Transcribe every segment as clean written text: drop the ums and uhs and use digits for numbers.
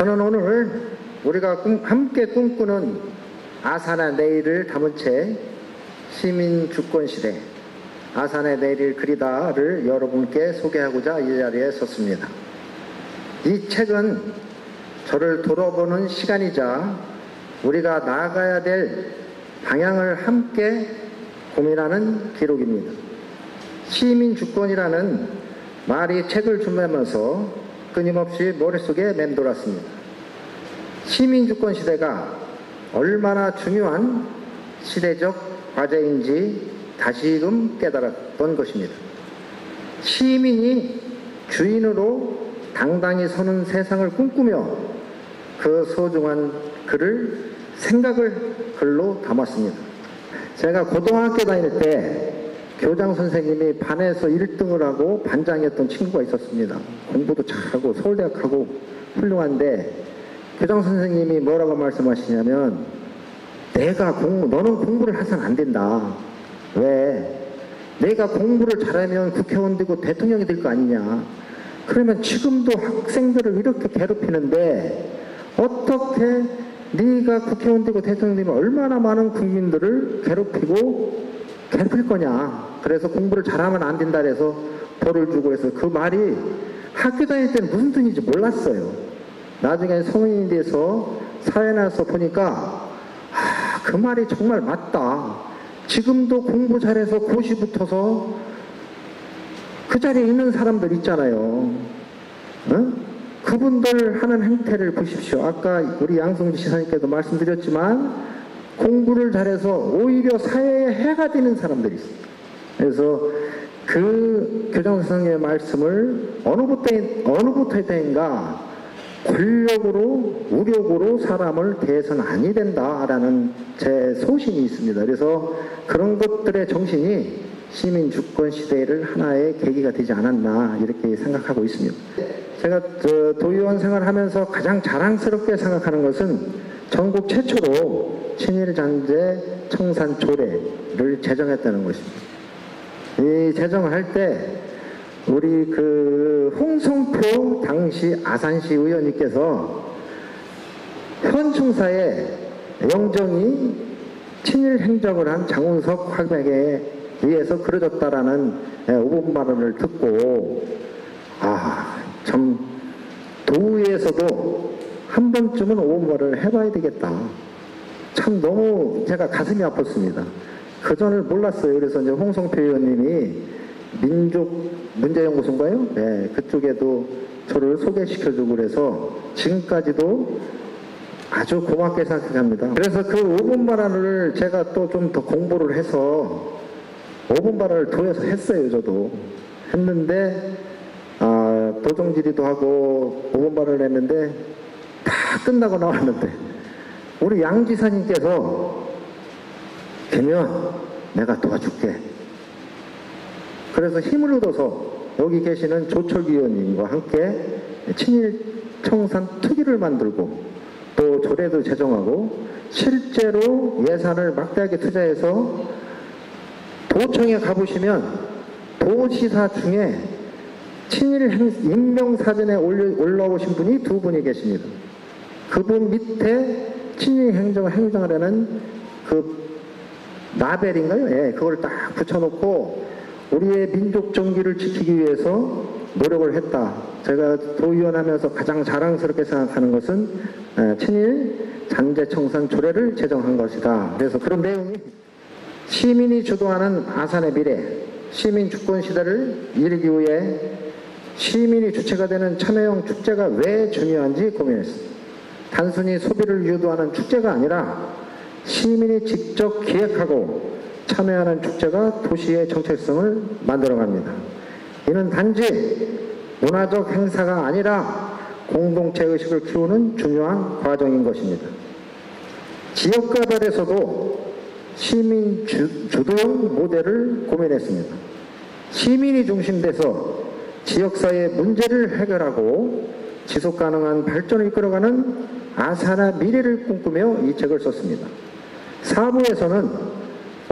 저는 오늘 우리가 함께 꿈꾸는 아산의 내일을 담은 채 시민주권시대 아산의 내일을 그리다를 여러분께 소개하고자 이 자리에 섰습니다. 이 책은 저를 돌아보는 시간이자 우리가 나아가야 될 방향을 함께 고민하는 기록입니다. 시민주권이라는 말이 책을 준비하면서 끊임없이 머릿속에 맴돌았습니다. 시민주권 시대가 얼마나 중요한 시대적 과제인지 다시금 깨달았던 것입니다. 시민이 주인으로 당당히 서는 세상을 꿈꾸며 그 소중한 생각을 글로 담았습니다. 제가 고등학교 다닐 때 교장 선생님이 반에서 1등을 하고 반장이었던 친구가 있었습니다. 공부도 잘하고 서울대학 가고 훌륭한데 교장 선생님이 뭐라고 말씀하시냐면 너는 공부를 해서는 안 된다. 왜? 내가 공부를 잘하면 국회의원 되고 대통령이 될 거 아니냐. 그러면 지금도 학생들을 이렇게 괴롭히는데 어떻게 네가 국회의원 되고 대통령 되면 얼마나 많은 국민들을 괴롭힐 거냐. 그래서 공부를 잘하면 안 된다 해서 벌을 주고 해서 그 말이 학교 다닐 때는 무슨 뜻인지 몰랐어요. 나중에 성인이 돼서 사회 나서 보니까 그 말이 정말 맞다. 지금도 공부 잘해서 고시 붙어서 그 자리에 있는 사람들 있잖아요. 응? 그분들 하는 행태를 보십시오. 아까 우리 양성주 시사님께도 말씀드렸지만 공부를 잘해서 오히려 사회에 해가 되는 사람들이 있습니다. 그래서 그 교장 선생님의 말씀을 어느부터인가 권력으로 우력으로 사람을 대해서는 아니 된다라는 제 소신이 있습니다. 그래서 그런 것들의 정신이 시민주권 시대를 하나의 계기가 되지 않았나 이렇게 생각하고 있습니다. 제가 도의원 생활하면서 가장 자랑스럽게 생각하는 것은 전국 최초로 친일잔재 청산조례를 제정했다는 것입니다. 이 제정을 할 때 우리 홍성표 당시 아산시 의원님께서 현충사에 영정이 친일 행적을 한 장운석 화백에 의해서 그려졌다라는 오본 발언을 듣고 참 도의에서도 한 번쯤은 오본 발언을 해봐야 되겠다. 참 너무 제가 가슴이 아팠습니다. 그 전을 몰랐어요. 그래서 이제 홍성표 의원님이 민족문제연구소인가요? 네, 그쪽에도 저를 소개시켜주고 그래서 지금까지도 아주 고맙게 생각합니다. 그래서 그 5분 발언을 제가 또 좀 더 공부를 해서 5분 발언을 도에서 했어요. 저도 했는데 도정질의도 하고 5분 발언을 했는데 다 끝나고 나왔는데 우리 양 지사님께서 되면 내가 도와줄게. 그래서 힘을 얻어서 여기 계시는 조철기 의원님과 함께 친일 청산 특위를 만들고 또 조례도 제정하고 실제로 예산을 막대하게 투자해서 도청에 가보시면 도지사 중에 친일 임명사전에 올라오신 분이 2분이 계십니다. 그분 밑에 친일 행정을 하는 라벨인가요? 예, 그걸 딱 붙여놓고 우리의 민족 정기를 지키기 위해서 노력을 했다. 제가 도의원 하면서 가장 자랑스럽게 생각하는 것은 친일 잔재 청산 조례를 제정한 것이다. 그래서 그런 내용이 시민이 주도하는 아산의 미래, 시민주권 시대를 이루기 위해 시민이 주체가 되는 참여형 축제가 왜 중요한지 고민했습니다. 단순히 소비를 유도하는 축제가 아니라 시민이 직접 기획하고 참여하는 축제가 도시의 정체성을 만들어갑니다. 이는 단지 문화적 행사가 아니라 공동체 의식을 키우는 중요한 과정인 것입니다. 지역가별에서도 시민 주도형 모델을 고민했습니다. 시민이 중심돼서 지역사회의 문제를 해결하고 지속가능한 발전을 이끌어가는 아산의 미래를 꿈꾸며 이 책을 썼습니다. 4부에서는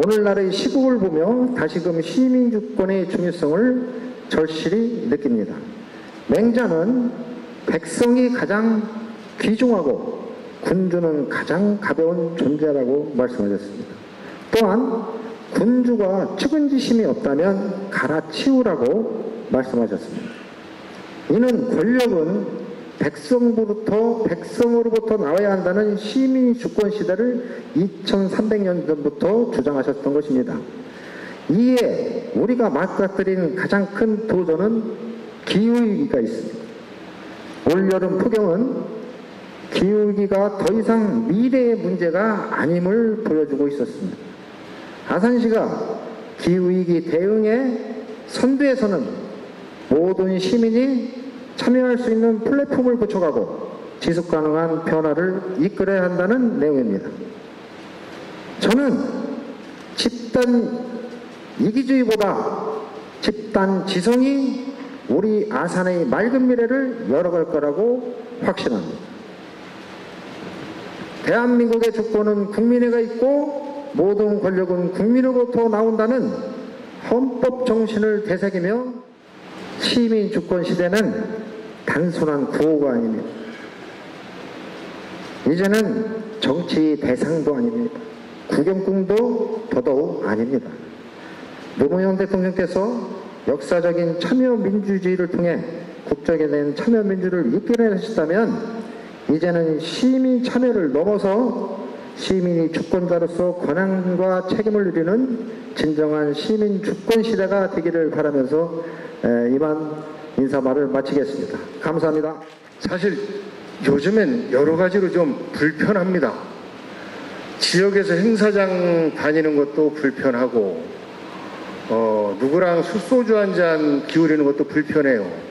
오늘날의 시국을 보며 다시금 시민주권의 중요성을 절실히 느낍니다. 맹자는 백성이 가장 귀중하고 군주는 가장 가벼운 존재라고 말씀하셨습니다. 또한 군주가 측은지심이 없다면 갈아치우라고 말씀하셨습니다. 이는 권력은 백성으로부터 나와야 한다는 시민 주권 시대를 2300년 전부터 주장하셨던 것입니다. 이에 우리가 맞닥뜨린 가장 큰 도전은 기후위기가 있습니다. 올여름 폭염은 기후위기가 더 이상 미래의 문제가 아님을 보여주고 있었습니다. 아산시가 기후위기 대응의 선두에서는 모든 시민이 참여할 수 있는 플랫폼을 구축하고 지속가능한 변화를 이끌어야 한다는 내용입니다. 저는 집단 이기주의보다 집단 지성이 우리 아산의 맑은 미래를 열어갈 거라고 확신합니다. 대한민국의 주권은 국민에게 있고 모든 권력은 국민으로부터 나온다는 헌법 정신을 되새기며 시민 주권 시대는 단순한 구호가 아닙니다. 이제는 정치 대상도 아닙니다. 구경꾼도 더더욱 아닙니다. 노무현 대통령께서 역사적인 참여민주주의를 통해 국적에 대한 참여민주를 이끌어내셨다면 이제는 시민 참여를 넘어서 시민이 주권자로서 권한과 책임을 누리는 진정한 시민 주권 시대가 되기를 바라면서 이만 인사말을 마치겠습니다. 감사합니다. 사실 요즘엔 여러 가지로 좀 불편합니다. 지역에서 행사장 다니는 것도 불편하고 누구랑 술소주 한잔 기울이는 것도 불편해요.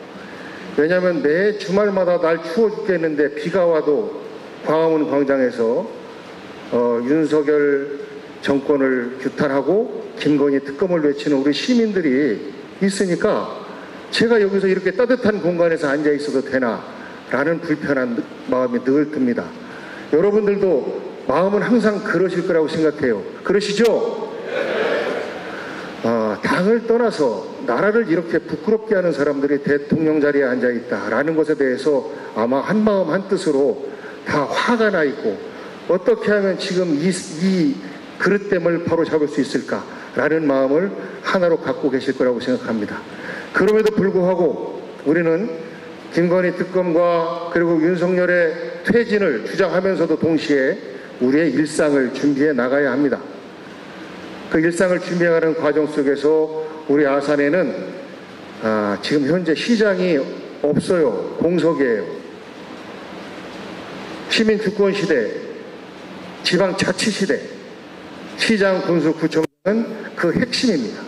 왜냐하면 매 주말마다 날 추워 죽겠는데 비가 와도 광화문 광장에서 윤석열 정권을 규탄하고 김건희 특검을 외치는 우리 시민들이 있으니까 제가 여기서 이렇게 따뜻한 공간에서 앉아 있어도 되나 라는 불편한 마음이 늘 듭니다. 여러분들도 마음은 항상 그러실 거라고 생각해요. 그러시죠? 당을 떠나서 나라를 이렇게 부끄럽게 하는 사람들이 대통령 자리에 앉아 있다라는 것에 대해서 아마 한마음 한뜻으로 다 화가 나 있고 어떻게 하면 지금 이 그릇됨을 바로 잡을 수 있을까라는 마음을 하나로 갖고 계실 거라고 생각합니다. 그럼에도 불구하고 우리는 김건희 특검과 그리고 윤석열의 퇴진을 주장하면서도 동시에 우리의 일상을 준비해 나가야 합니다. 그 일상을 준비하는 과정 속에서 우리 아산에는 지금 현재 시장이 없어요. 공석이에요. 시민주권시대, 지방자치시대, 시장, 군수, 구청장은 그 핵심입니다.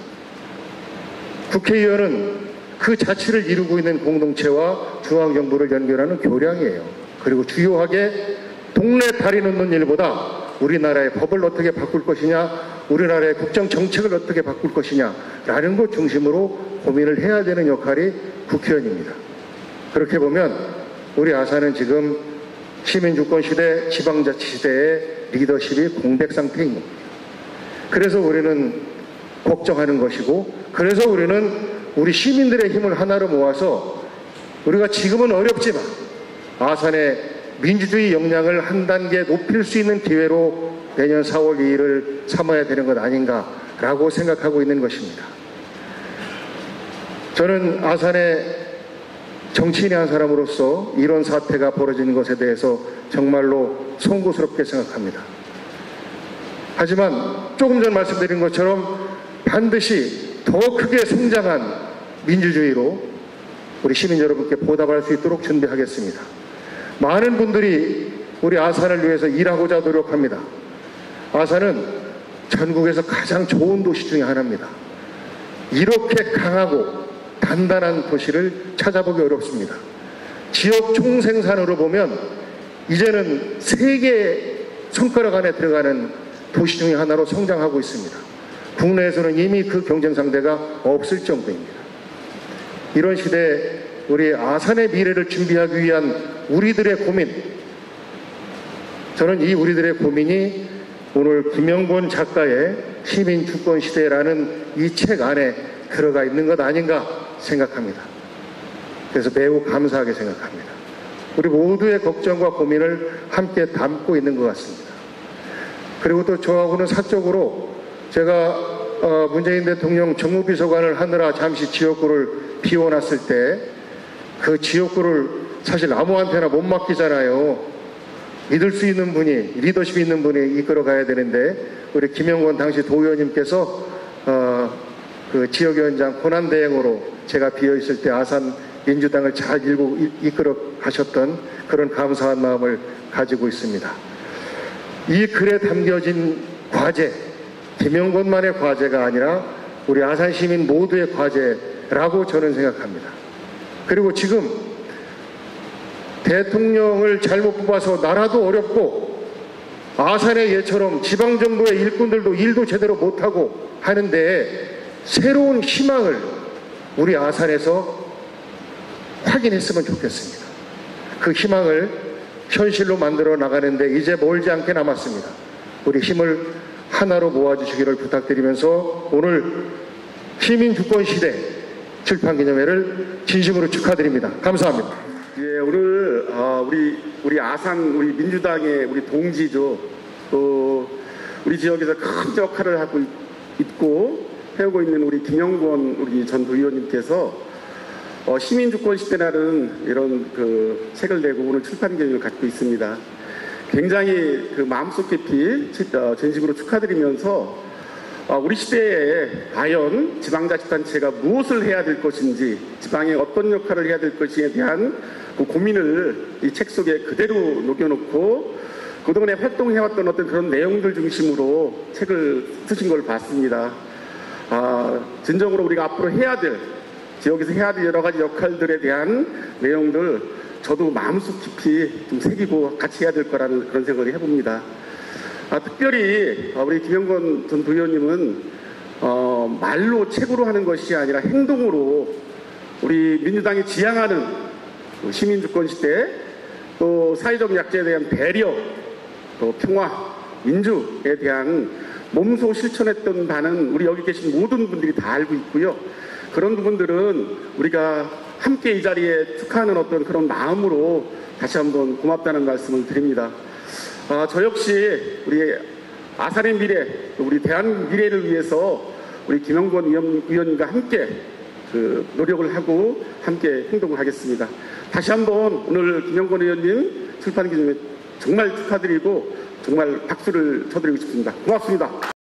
국회의원은 그 자치를 이루고 있는 공동체와 중앙정부를 연결하는 교량이에요. 그리고 주요하게 동네 다리 놓는 일보다 우리나라의 법을 어떻게 바꿀 것이냐, 우리나라의 국정정책을 어떻게 바꿀 것이냐라는 것 중심으로 고민을 해야 되는 역할이 국회의원입니다. 그렇게 보면 우리 아산은 지금 시민주권시대, 지방자치시대의 리더십이 공백 상태입니다. 그래서 우리는 걱정하는 것이고, 그래서 우리는 우리 시민들의 힘을 하나로 모아서 우리가 지금은 어렵지만 아산의 민주주의 역량을 한 단계 높일 수 있는 기회로 내년 4월 2일을 삼아야 되는 것 아닌가라고 생각하고 있는 것입니다. 저는 아산의 정치인의 한 사람으로서 이런 사태가 벌어지는 것에 대해서 정말로 송구스럽게 생각합니다. 하지만 조금 전 말씀드린 것처럼 반드시 더 크게 성장한 민주주의로 우리 시민 여러분께 보답할 수 있도록 준비하겠습니다. 많은 분들이 우리 아산을 위해서 일하고자 노력합니다. 아산은 전국에서 가장 좋은 도시 중에 하나입니다. 이렇게 강하고 단단한 도시를 찾아보기 어렵습니다. 지역 총생산으로 보면 이제는 세계 손가락 안에 들어가는 도시 중에 하나로 성장하고 있습니다. 국내에서는 이미 그 경쟁 상대가 없을 정도입니다. 이런 시대에 우리 아산의 미래를 준비하기 위한 우리들의 고민, 저는 이 우리들의 고민이 오늘 김영권 작가의 시민주권시대라는 이 책 안에 들어가 있는 것 아닌가 생각합니다. 그래서 매우 감사하게 생각합니다. 우리 모두의 걱정과 고민을 함께 담고 있는 것 같습니다. 그리고 또 저하고는 사적으로 제가 문재인 대통령 정무비서관을 하느라 잠시 지역구를 비워놨을 때 그 지역구를 사실 아무한테나 못 맡기잖아요. 믿을 수 있는 분이, 리더십 있는 분이 이끌어 가야 되는데 우리 김영권 당시 도의원님께서 그 지역위원장 권한대행으로 제가 비어있을 때 아산 민주당을 잘 이끌어 가셨던 그런 감사한 마음을 가지고 있습니다. 이 글에 담겨진 과제, 김영권만의 과제가 아니라 우리 아산 시민 모두의 과제라고 저는 생각합니다. 그리고 지금 대통령을 잘못 뽑아서 나라도 어렵고 아산의 예처럼 지방정부의 일꾼들도 일도 제대로 못하고 하는데 새로운 희망을 우리 아산에서 확인했으면 좋겠습니다. 그 희망을 현실로 만들어 나가는데 이제 멀지 않게 남았습니다. 우리 힘을 하나로 모아주시기를 부탁드리면서 오늘 시민주권시대 칠판기념회를 진심으로 축하드립니다. 감사합니다. 예, 오늘 우리 아산 우리 민주당의 우리 동지죠. 또 우리 지역에서 큰 역할을 하고 있고 해오고 있는 우리 김영권 우리 전 도의원님께서 시민주권 시대라는 이런 그 책을 내고 오늘 출판 기념을 갖고 있습니다. 굉장히 그 마음속 깊이 진심으로 축하드리면서 우리 시대에 과연 지방자치단체가 무엇을 해야 될 것인지, 지방에 어떤 역할을 해야 될 것인지에 대한 그 고민을 이 책 속에 그대로 녹여놓고 그동안에 활동해왔던 어떤 그런 내용들 중심으로 책을 쓰신 걸 봤습니다. 진정으로 우리가 앞으로 해야 될, 지역에서 해야 될 여러 가지 역할들에 대한 내용들 저도 마음속 깊이 좀 새기고 같이 해야 될 거라는 그런 생각을 해봅니다. 특별히 우리 김영권 전 도의원님은 말로 책으로 하는 것이 아니라 행동으로 우리 민주당이 지향하는 시민주권 시대, 또 사회적 약자에 대한 배려, 또 평화, 민주에 대한 몸소 실천했던 바는 우리 여기 계신 모든 분들이 다 알고 있고요. 그런 부분들은 우리가 함께 이 자리에 축하하는 어떤 그런 마음으로 다시 한번 고맙다는 말씀을 드립니다. 저 역시 우리 아산의 미래, 우리 대한 미래를 위해서 우리 김영권 의원님과 함께 그 노력을 하고 함께 행동을 하겠습니다. 다시 한번 오늘 김영권 의원님 출판 기념회 정말 축하드리고 정말 박수를 쳐드리고 싶습니다. 고맙습니다.